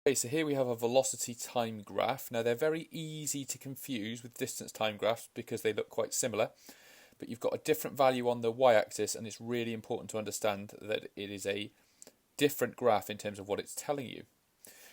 Okay, so here we have a velocity time graph. Now they're very easy to confuse with distance time graphs because they look quite similar, but you've got a different value on the y-axis, and it's really important to understand that it is a different graph in terms of what it's telling you.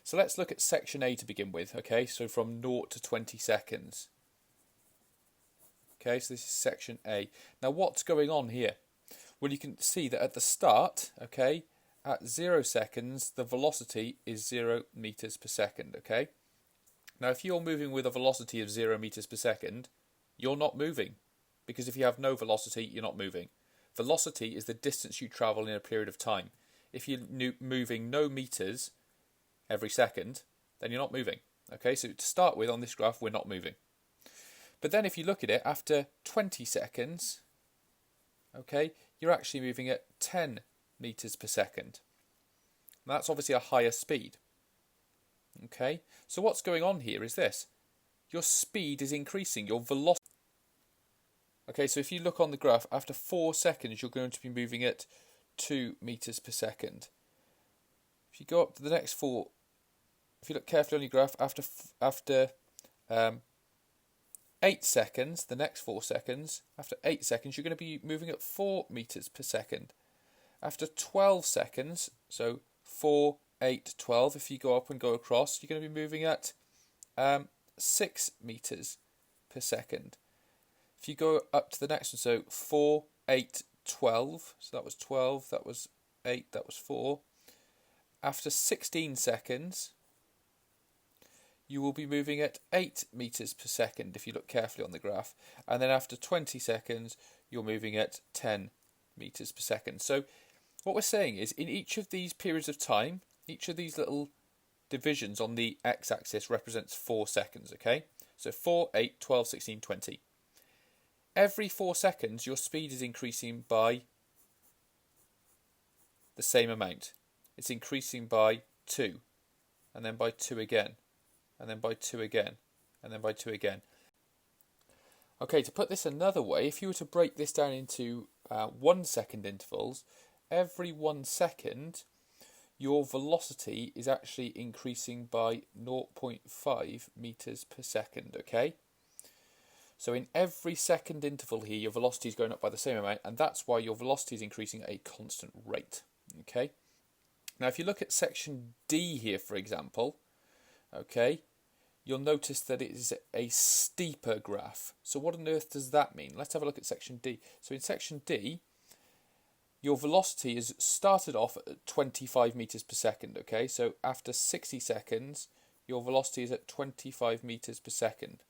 So let's look at section A to begin with, okay, so from 0 to 20 seconds. Okay, so this is section A. Now what's going on here? Well, you can see that at the start, okay, at 0 seconds, the velocity is 0 meters per second, okay? Now, if you're moving with a velocity of 0 meters per second, you're not moving, because if you have no velocity, you're not moving. Velocity is the distance you travel in a period of time. If you're moving no meters every second, then you're not moving, okay? So to start with, on this graph, we're not moving. But then if you look at it, after 20 seconds, okay, you're actually moving at 10 meters per second. And that's obviously a higher speed. Okay, so what's going on here is this. Your speed is increasing, your velocity. Okay, so if you look on the graph, after 4 seconds, you're going to be moving at 2 meters per second. If you go up to the next 4, if you look carefully on your graph, after 8 seconds, the next 4 seconds, after 8 seconds, you're going to be moving at 4 meters per second. After 12 seconds, so 4, 8, 12, if you go up and go across, you're going to be moving at 6 meters per second. If you go up to the next one, so 4, 8, 12, so that was 12, that was 8, that was 4. After 16 seconds, you will be moving at 8 meters per second if you look carefully on the graph. And then after 20 seconds, you're moving at 10 meters per second. So what we're saying is, in each of these periods of time, each of these little divisions on the x-axis represents 4 seconds, okay? So 4, 8, 12, 16, 20. Every 4 seconds, your speed is increasing by the same amount. It's increasing by 2, and then by 2 again, and then by 2 again, and then by 2 again. Okay, to put this another way, if you were to break this down into 1 second intervals, every 1 second, your velocity is actually increasing by 0.5 meters per second, okay? So in every second interval here, your velocity is going up by the same amount, and that's why your velocity is increasing at a constant rate, okay? Now, if you look at section D here, for example, okay, you'll notice that it is a steeper graph. So what on earth does that mean? Let's have a look at section D. So in section D, your velocity is started off at 25 meters per second, okay? So after 60 seconds, your velocity is at 25 meters per second.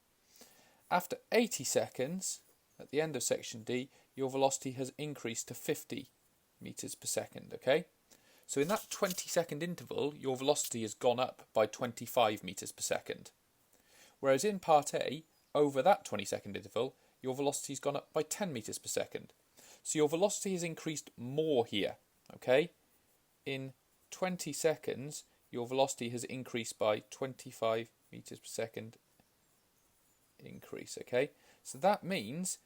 After 80 seconds, at the end of section D, your velocity has increased to 50 meters per second, okay? So in that 20-second interval, your velocity has gone up by 25 meters per second. Whereas in part A, over that 20-second interval, your velocity has gone up by 10 meters per second. So your velocity has increased more here, okay? In 20 seconds, your velocity has increased by 25 meters per second increase, okay? So that means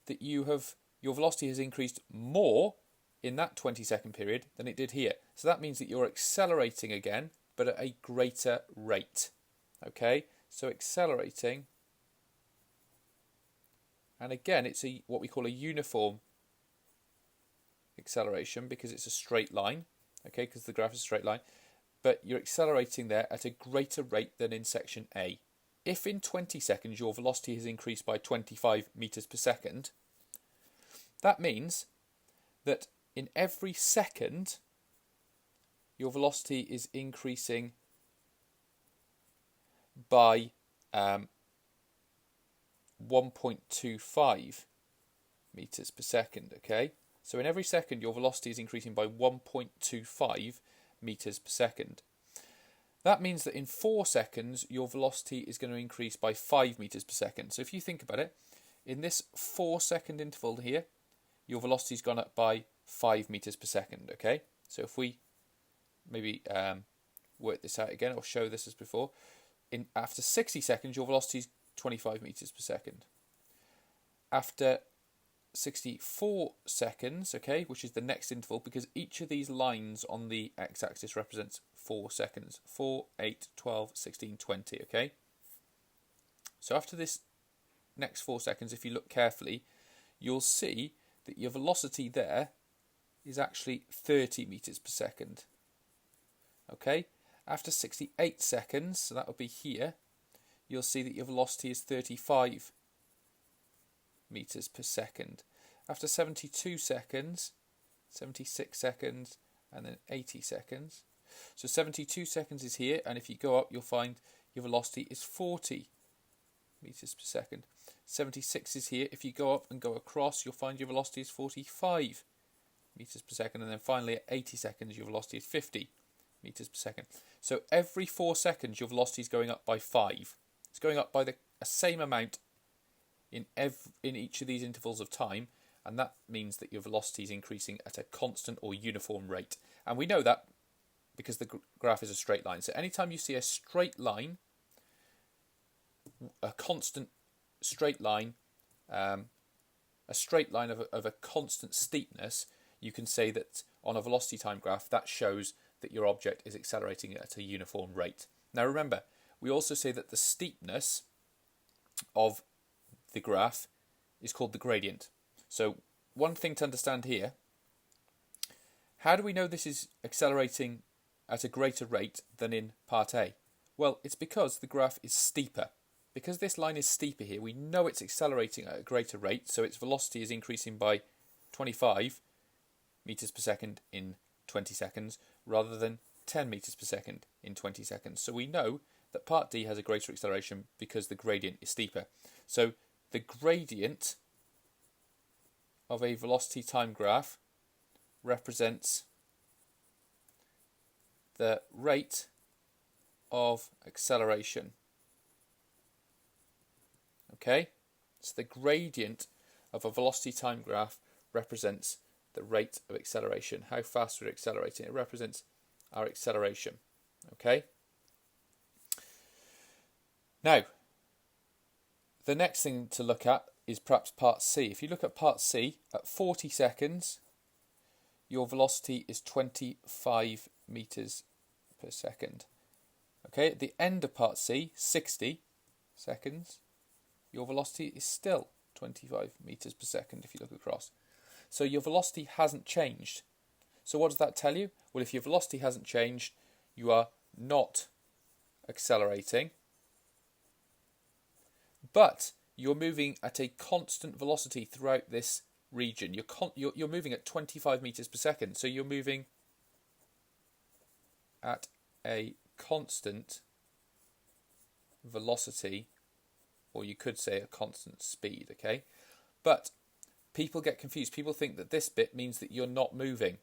that your velocity has increased more in that 20-second period than it did here. So that means that you're accelerating again, but at a greater rate, okay? So accelerating, and again, it's what we call a uniform acceleration because it's a straight line, okay, because the graph is a straight line, but you're accelerating there at a greater rate than in section A. If in 20 seconds your velocity has increased by 25 meters per second, that means that in every second your velocity is increasing by 1.25 meters per second, okay? So in every second, your velocity is increasing by 1.25 meters per second. That means that in 4 seconds, your velocity is going to increase by 5 meters per second. So if you think about it, in this 4-second interval here, your velocity's gone up by 5 meters per second, okay? So if we maybe work this out again, I'll show this as before. After 60 seconds, your velocity is 25 meters per second. After 64 seconds, okay, which is the next interval, because each of these lines on the x-axis represents 4 seconds. 4, 8, 12, 16, 20, okay? So after this next 4 seconds, if you look carefully, you'll see that your velocity there is actually 30 meters per second. Okay? After 68 seconds, so that will be here, you'll see that your velocity is 35 meters per second. After 72 seconds, 76 seconds, and then 80 seconds. So 72 seconds is here, and if you go up, you'll find your velocity is 40 meters per second. 76 is here. If you go up and go across, you'll find your velocity is 45 meters per second. And then finally at 80 seconds, your velocity is 50 meters per second. So every 4 seconds, your velocity is going up by 5. It's going up by the same amount in each of these intervals of time, and that means that your velocity is increasing at a constant or uniform rate. And we know that because the graph is a straight line. So anytime you see a straight line, a constant straight line, a straight line of a constant steepness, you can say that on a velocity time graph, that shows that your object is accelerating at a uniform rate. Now remember, we also say that the steepness of the graph is called the gradient. So one thing to understand here, how do we know this is accelerating at a greater rate than in part A? Well, it's because the graph is steeper. Because this line is steeper here, we know it's accelerating at a greater rate, so its velocity is increasing by 25 meters per second in 20 seconds rather than 10 meters per second in 20 seconds. So we know that part D has a greater acceleration because the gradient is steeper. So the gradient of a velocity time graph represents the rate of acceleration. Okay, so the gradient of a velocity time graph represents the rate of acceleration. How fast we're accelerating. It represents our acceleration. Okay. Now, the next thing to look at is perhaps part C. If you look at part C, at 40 seconds, your velocity is 25 meters per second. Okay, at the end of part C, 60 seconds, your velocity is still 25 meters per second if you look across. So your velocity hasn't changed. So what does that tell you? Well, if your velocity hasn't changed, you are not accelerating, but you're moving at a constant velocity throughout this region. You're moving at 25 meters per second, so you're moving at a constant velocity, or you could say a constant speed, okay? But people get confused. People think that this bit means that you're not moving.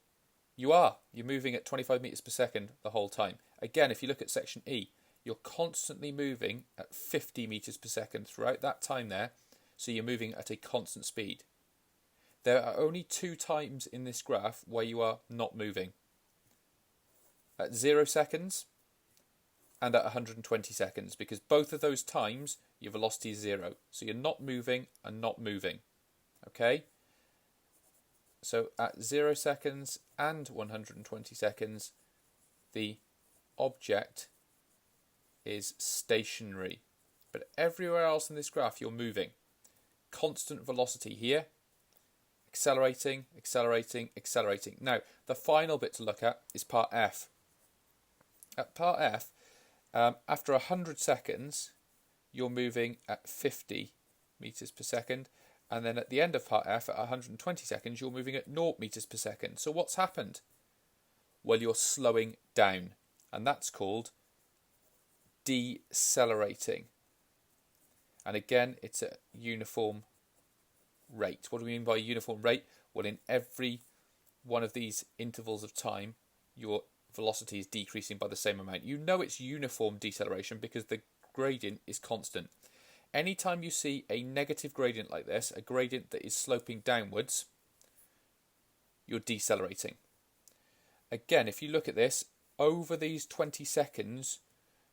You are. You're moving at 25 meters per second the whole time. Again, if you look at section E, you're constantly moving at 50 meters per second throughout that time there, so you're moving at a constant speed. There are only 2 times in this graph where you are not moving. At 0 seconds and at 120 seconds, because both of those times your velocity is 0. So you're not moving and not moving. Okay? So at 0 seconds and 120 seconds, the object is stationary. But everywhere else in this graph, you're moving. Constant velocity here. Accelerating, accelerating, accelerating. Now, the final bit to look at is part F. At part F, after 100 seconds, you're moving at 50 meters per second. And then at the end of part F, at 120 seconds, you're moving at 0 meters per second. So what's happened? Well, you're slowing down. And that's called decelerating. And again, it's a uniform rate. What do we mean by uniform rate? Well, in every one of these intervals of time, your velocity is decreasing by the same amount. You know it's uniform deceleration because the gradient is constant. Anytime you see a negative gradient like this, a gradient that is sloping downwards, you're decelerating. Again, if you look at this, over these 20 seconds,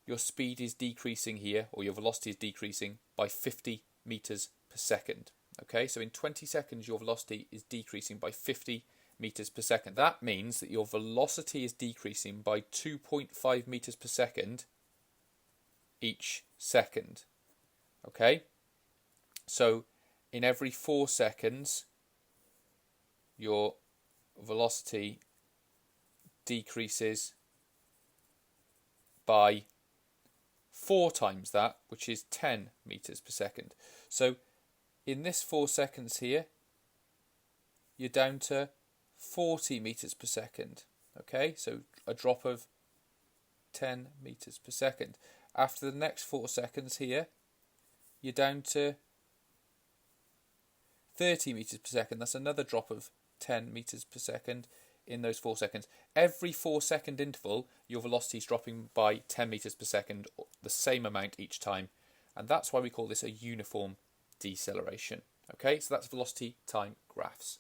your speed is decreasing here, or your velocity is decreasing by 50 meters per second. Okay, so in 20 seconds your velocity is decreasing by 50 meters per second. That means that your velocity is decreasing by 2.5 meters per second each second. Okay, so in every 4 seconds your velocity decreases by 4 times that, which is 10 meters per second. So in this 4 seconds here, you're down to 40 meters per second. Okay, so a drop of 10 meters per second. After the next 4 seconds here, you're down to 30 meters per second. That's another drop of 10 meters per second in those 4 seconds. Every 4 second interval, your velocity is dropping by 10 meters per second, the same amount each time. And that's why we call this a uniform deceleration. Okay, so that's velocity time graphs.